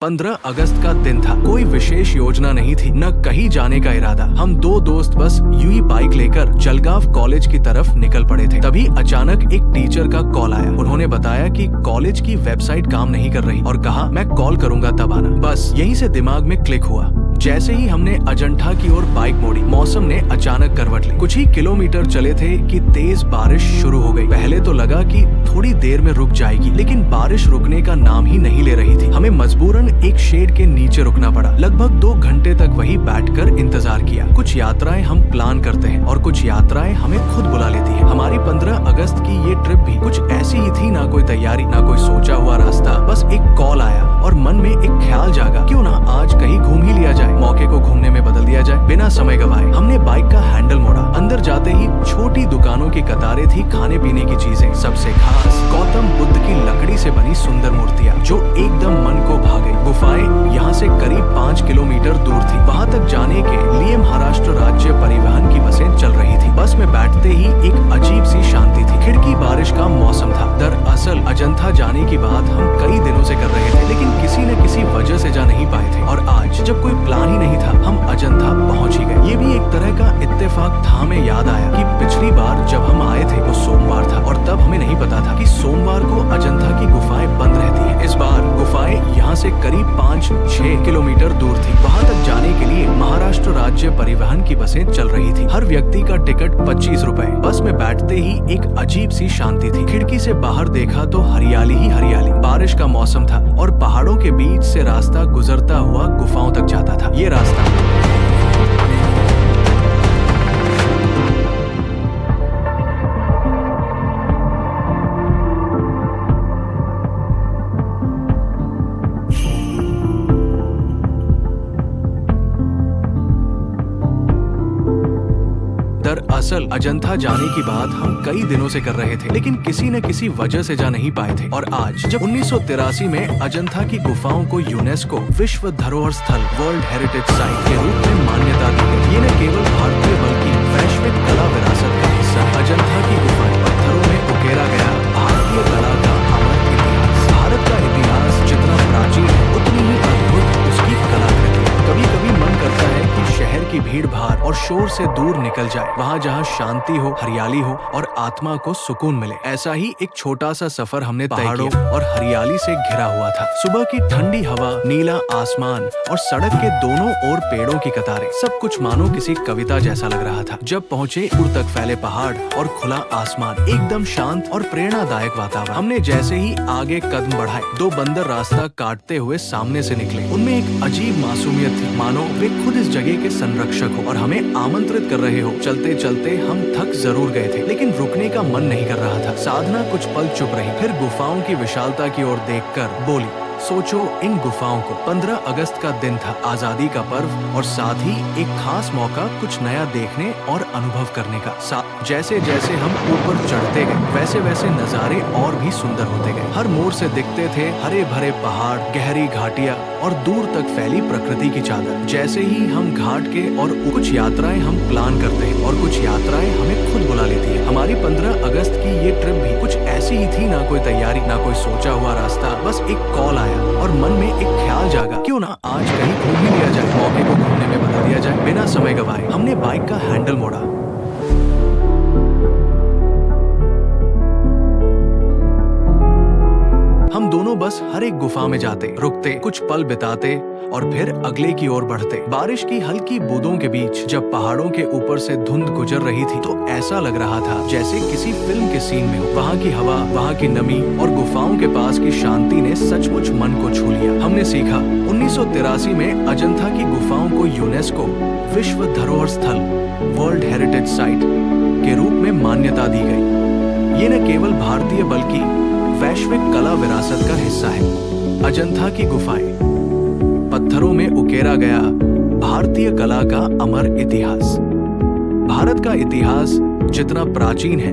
15 अगस्त का दिन था। कोई विशेष योजना नहीं थी, न कहीं जाने का इरादा। हम दो दोस्त बस यूं ही बाइक लेकर जलगांव कॉलेज की तरफ निकल पड़े थे। तभी अचानक एक टीचर का कॉल आया। उन्होंने बताया कि कॉलेज की वेबसाइट काम नहीं कर रही और कहा मैं कॉल करूंगा तब आना। बस यहीं से दिमाग में क्लिक हुआ। जैसे ही हमने अजंठा की ओर बाइक मोड़ी, मौसम ने अचानक करवट ली। कुछ ही किलोमीटर चले थे कि तेज बारिश शुरू हो गई। पहले तो लगा कि थोड़ी देर में रुक जाएगी, लेकिन बारिश रुकने का नाम ही नहीं ले रही थी। हमें मजबूरन एक शेड के नीचे रुकना पड़ा। लगभग 2 घंटे तक वहीं बैठकर इंतजार किया। कुछ यात्राएं हम प्लान करते हैं और कुछ यात्राएं हमें खुद बुला लेती है। हमारी 15 अगस्त की ये ट्रिप भी कुछ ऐसी ही थी। ना कोई तैयारी, ना कोई सोचा हुआ रास्ता। बस एक कॉल आया और मन में एक ख्याल जागा, क्यों ना आज कहीं घूम ही लिया जाए, मौके को घूमने में बदल दिया जाए। बिना समय गवाए हमने बाइक का हैंडल मोड़ा। अंदर जाते ही छोटी दुकानों की कतारें थी। खाने पीने की चीजें, सबसे खास गौतम बुद्ध की लकड़ी से बनी सुंदर मूर्तियां जो एकदम मन को भा गई। गुफाएं यहाँ से करीब 5 किलोमीटर दूर थी। वहाँ तक जाने के लिए महाराष्ट्र राज्य परिवहन की बसें चल रही थी। बस में बैठते ही एक अजीब सी शांति थी। खिड़की बारिश का मौसम था। दरअसल अजंठा जाने की बात हम कई दिनों से कर रहे थे, लेकिन किसी न किसी वजह से जा नहीं पाए थे। और आज जब कोई प्लान ही नहीं था, हम अजंठा पहुंच ही गए। ये भी एक तरह का इत्तेफाक था। हमें याद आया कि पिछली बार जब हम आए थे वो सोमवार था और तब हमें नहीं पता था कि सोमवार को अजंठा की गुफाएं बंद रहती हैं। इस बार गुफाएं यहाँ से करीब 5-6 किलोमीटर दूर थी। वहाँ तक जाने के लिए महाराष्ट्र राज्य परिवहन की बसें चल रही थी। हर व्यक्ति का टिकट 25 रुपए। बस में बैठते ही एक अजीब सी शांति थी। खिड़की से बाहर देखा तो हरियाली ही हरियाली। बारिश का मौसम था और पहाड़ों के बीच से रास्ता गुजरता हुआ गुफाओं तक जाता था। ये रास्ता दरअसल अजंठा जाने की बात हम कई दिनों से कर रहे थे, लेकिन किसी न किसी वजह से जा नहीं पाए थे। और आज जब 1983 में अजंठा की गुफाओं को यूनेस्को विश्व धरोहर स्थल वर्ल्ड हेरिटेज साइट के रूप में मान्यता दी गई, ये न केवल भारतीय बल्कि वैश्विक कला विरासत का हिस्सा। अजंठा की गुफाएं पत्थरों में उकेरा गया भारतीय कला का अमर इतिहास। भारत का इतिहास जितना प्राचीन है, उतनी ही अद्भुत उसकी कलाकृति। कभी कभी मन करता है कि शहर की भीड़ भाड़ और शोर से दूर निकल जाए, वहाँ जहाँ शांति हो, हरियाली हो और आत्मा को सुकून मिले। ऐसा ही एक छोटा सा सफर हमने पहाड़ों और हरियाली से घिरा हुआ था। सुबह की ठंडी हवा, नीला आसमान और सड़क के दोनों ओर पेड़ों की कतारें, सब कुछ मानो किसी कविता जैसा लग रहा था। जब पहुँचे, दूर तक फैले पहाड़ और खुला आसमान, एकदम शांत और प्रेरणादायक वातावरण। हमने जैसे ही आगे कदम बढ़ाए, 2 बंदर रास्ता काटते हुए सामने से निकले। उनमें एक अजीब मासूमियत थी, मानो वे खुद इस जगह के संरक्षक हो और हमें आमंत्रित कर रहे हो। चलते चलते हम थक जरूर गए थे, लेकिन रुकने का मन नहीं कर रहा था। साधना कुछ पल चुप रही, फिर गुफाओं की विशालता की ओर देखकर बोली, सोचो इन गुफाओं को। 15 अगस्त का दिन था, आजादी का पर्व और साथ ही एक खास मौका कुछ नया देखने और अनुभव करने का। जैसे जैसे हम ऊपर चढ़ते गए, वैसे वैसे नजारे और भी सुंदर होते गए। हर मोड़ से दिखते थे हरे भरे पहाड़, गहरी घाटियां और दूर तक फैली प्रकृति की चादर। जैसे ही हम घाट के और कुछ यात्राएं हम प्लान करते हैं और कुछ यात्राएं हमें खुद बुला लेती है। हमारी 15 अगस्त की ये ट्रिप भी कुछ ऐसी ही थी। ना कोई तैयारी, ना कोई सोचा हुआ रास्ता। बस एक कॉल आया और मन में एक ख्याल जागा, क्यों ना आज कहीं घूम ही लिया जाए, मौके को घूमने में बदल दिया जाए। बिना समय गवाए हमने बाइक का हैंडल मोड़ा। हम दोनों बस हर एक गुफा में जाते, रुकते, कुछ पल बिताते और फिर अगले की ओर बढ़ते। बारिश की हल्की बूंदों के बीच जब पहाड़ों के ऊपर से धुंध गुजर रही थी, तो ऐसा लग रहा था जैसे किसी फिल्म के सीन में हो। वहाँ की हवा, वहाँ की नमी और गुफाओं के पास की शांति ने सचमुच मन को छू लिया। हमने सीखा, 1983 में अजंठा की गुफाओं को यूनेस्को विश्व धरोहर स्थल वर्ल्ड हेरिटेज साइट के रूप में मान्यता दी गई। ये न केवल भारतीय बल्कि वैश्विक कला विरासत का हिस्सा है। अजंठा की गुफाएं, पत्थरों में उकेरा गया भारतीय कला का अमर इतिहास। भारत का इतिहास जितना प्राचीन है,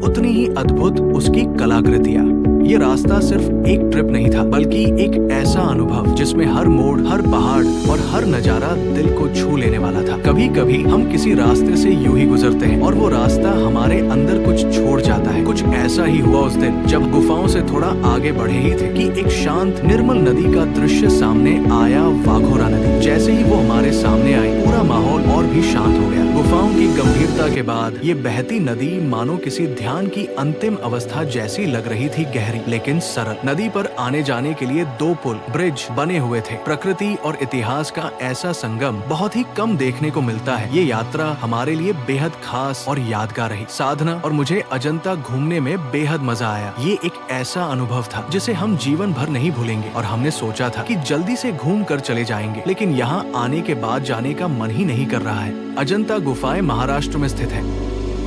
उतनी ही अद्भुत उसकी कलाकृतियां। ये रास्ता सिर्फ एक ट्रिप नहीं था, बल्कि एक ऐसा अनुभव जिसमें हर मोड़, हर पहाड़ और हर नजारा दिल को छू लेने वाला था। कभी कभी हम किसी रास्ते से यूं ही गुजरते हैं और वो रास्ता हमारे अंदर कुछ छोड़ जाता है। कुछ ऐसा ही हुआ उस दिन, जब गुफाओं से थोड़ा आगे बढ़े ही थे कि एक शांत निर्मल नदी का दृश्य सामने आया। वाघोरा नदी जैसे ही वो हमारे सामने आई, पूरा माहौल और भी शांत हो गया। गुफाओं की गंभीरता के बाद ये बहती नदी मानो किसी ध्यान की अंतिम अवस्था जैसी लग रही थी, गहरी लेकिन सरल। नदी पर आने जाने के लिए 2 पुल, ब्रिज बने हुए थे। प्रकृति और इतिहास का ऐसा संगम बहुत ही कम देखने को मिलता है। ये यात्रा हमारे लिए बेहद खास और यादगार रही। साधना और मुझे अजंता घूमने में बेहद मजा आया। ये एक ऐसा अनुभव था जिसे हम जीवन भर नहीं भूलेंगे और हमने सोचा था कि जल्दी से घूम कर चले जाएंगे, लेकिन यहाँ आने के बाद जाने का मन ही नहीं कर रहा है। अजंता गुफाएं महाराष्ट्र में स्थित है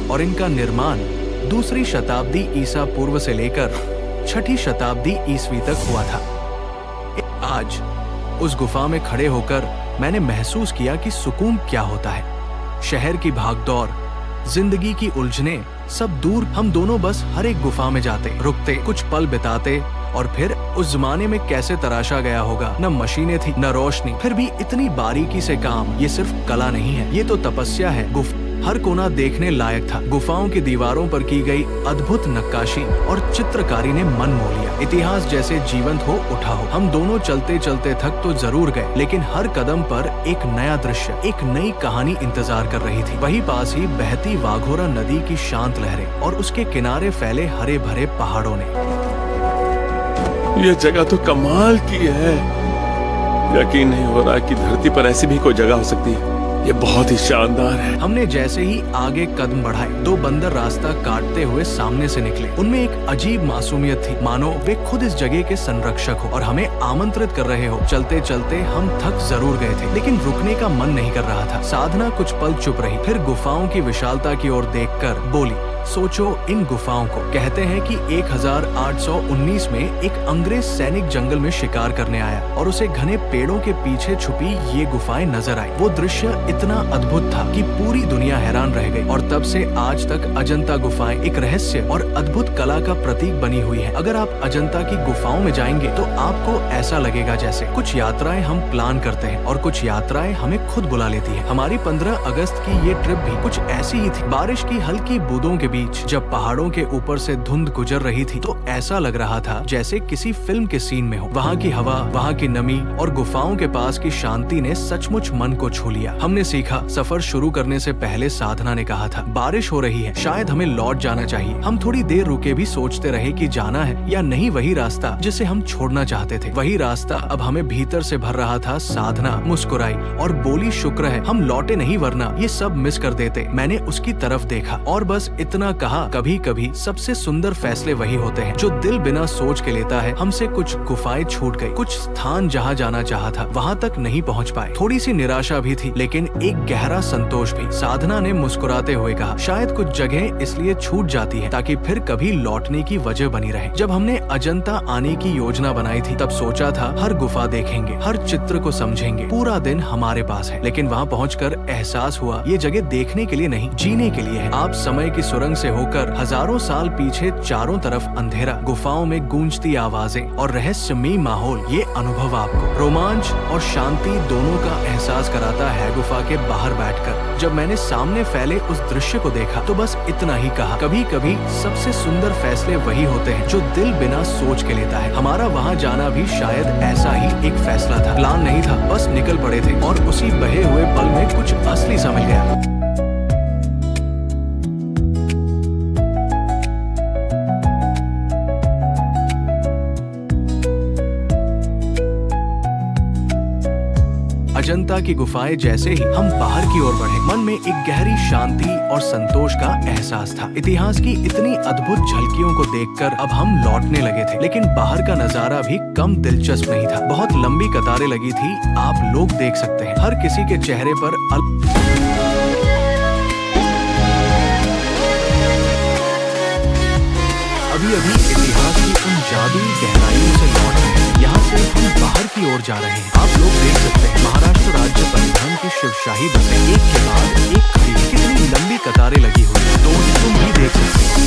और इनका निर्माण 2री शताब्दी ईसा पूर्व से लेकर 6ठी शताब्दी ईस्वी तक हुआ था। आज उस गुफा में खड़े होकर मैंने महसूस किया कि सुकून क्या होता है। शहर की भागदौड़, जिंदगी की उलझने सब दूर। हम दोनों बस हर एक गुफा में जाते, रुकते, कुछ पल बिताते और फिर उस जमाने में कैसे तराशा गया होगा। न मशीनें थी, न रोशनी, फिर भी इतनी बारीकी से काम। ये सिर्फ कला नहीं है, ये तो तपस्या है। हर कोना देखने लायक था। गुफाओं की दीवारों पर की गई अद्भुत नक्काशी और चित्रकारी ने मन मोह लिया। इतिहास जैसे जीवंत हो उठा हो। हम दोनों चलते चलते थक तो जरूर गए, लेकिन हर कदम पर एक नया दृश्य, एक नई कहानी इंतजार कर रही थी। वहीं पास ही बहती वाघोरा नदी की शांत लहरें और उसके किनारे फैले हरे भरे पहाड़ों ने। ये जगह तो कमाल की है। यकीन नहीं हो रहा कि धरती पर ऐसी भी कोई जगह हो सकती है। ये बहुत ही शानदार है। हमने जैसे ही आगे कदम बढ़ाए, 2 बंदर रास्ता काटते हुए सामने से निकले। उनमें एक अजीब मासूमियत थी, मानो वे खुद इस जगह के संरक्षक हो और हमें आमंत्रित कर रहे हो। चलते चलते हम थक जरूर गए थे, लेकिन रुकने का मन नहीं कर रहा था। साधना कुछ पल चुप रही, फिर गुफाओं की विशालता की ओर देखकर बोली, सोचो इन गुफाओं को। कहते हैं कि 1819 में एक अंग्रेज सैनिक जंगल में शिकार करने आया और उसे घने पेड़ों के पीछे छुपी ये गुफाएं नजर आई। वो दृश्य इतना अद्भुत था कि पूरी दुनिया हैरान रह गई और तब से आज तक अजंता गुफाएं एक रहस्य और अद्भुत कला का प्रतीक बनी हुई है। अगर आप अजंता की गुफाओं में जाएंगे तो आपको ऐसा लगेगा जैसे कुछ यात्राएं हम प्लान करते हैं और कुछ यात्राएं हमें खुद बुला लेती है। हमारी 15 अगस्त की ये ट्रिप भी कुछ ऐसी ही थी। बारिश की हल्की बूंदों के बीच जब पहाड़ों के ऊपर से धुंध गुजर रही थी तो ऐसा लग रहा था जैसे किसी फिल्म के सीन में हो। वहाँ की हवा, वहाँ की नमी और गुफाओं के पास की शांति ने सचमुच मन को छू लिया। हमने सीखा, सफर शुरू करने से पहले साधना ने कहा था, बारिश हो रही है, शायद हमें लौट जाना चाहिए। हम थोड़ी देर रुके भी सोचते रहे कि जाना है या नहीं वही रास्ता जिसे हम छोड़ना चाहते थे। वही रास्ता अब हमें भीतर से भर रहा था। साधना मुस्कुराई और बोली, शुक्र है हम लौटे नहीं, वरना ये सब मिस कर देते। मैंने उसकी तरफ देखा और बस इतना कहा, कभी कभी सबसे सुंदर फैसले वही होते हैं जो दिल बिना सोच के लेता है। हमसे कुछ गुफाएं छूट गई, कुछ स्थान जहाँ जाना चाहा था वहाँ तक नहीं पहुँच पाए। थोड़ी सी निराशा भी थी, लेकिन एक गहरा संतोष भी। साधना ने मुस्कुराते हुए कहा, शायद कुछ जगह इसलिए छूट जाती है ताकि फिर कभी लौटने की वजह बनी रहे। जब हमने अजंता आने की योजना बनाई थी तब सोचा था हर गुफा देखेंगे, हर चित्र को समझेंगे, पूरा दिन हमारे पास है। लेकिन वहाँ पहुँचकर एहसास हुआ ये जगह देखने के लिए नहीं, जीने के लिए है। आप समय की सुरंग से होकर हजारों साल पीछे, चारों तरफ अंधेरा, गुफाओं में गूंजती आवाजें और रहस्यमयी माहौल, ये अनुभव आपको रोमांच और शांति दोनों का एहसास कराता है। गुफा के बाहर बैठकर जब मैंने सामने फैले उस दृश्य को देखा तो बस इतना ही कहा, कभी कभी सबसे सुंदर फैसले वही होते हैं जो दिल बिना सोच के लेता है। हमारा वहाँ जाना भी शायद ऐसा ही एक फैसला था। प्लान नहीं था, बस निकल पड़े थे और उसी बहे हुए पल में कुछ असली सा मिल गया। अजंता की गुफाएं जैसे ही हम बाहर की ओर बढ़े, मन में एक गहरी शांति और संतोष का एहसास था। इतिहास की इतनी अद्भुत झलकियों को देखकर अब हम लौटने लगे थे, लेकिन बाहर का नजारा भी कम दिलचस्प नहीं था। बहुत लंबी कतारें लगी थी, आप लोग देख सकते हैं। हर किसी के चेहरे पर अभी अभी इतिहास की उन जादुई गहराइयों से लौट रहे हैं। यहाँ से हम बाहर की ओर जा रहे हैं। आप लोग देख सकते हैं महाराष्ट्र राज्य परिवहन की शिवशाही बसें एक के बाद एक खड़ी, कितनी लंबी कतारें लगी हुई हैं। तो तुम भी देख सकते हो।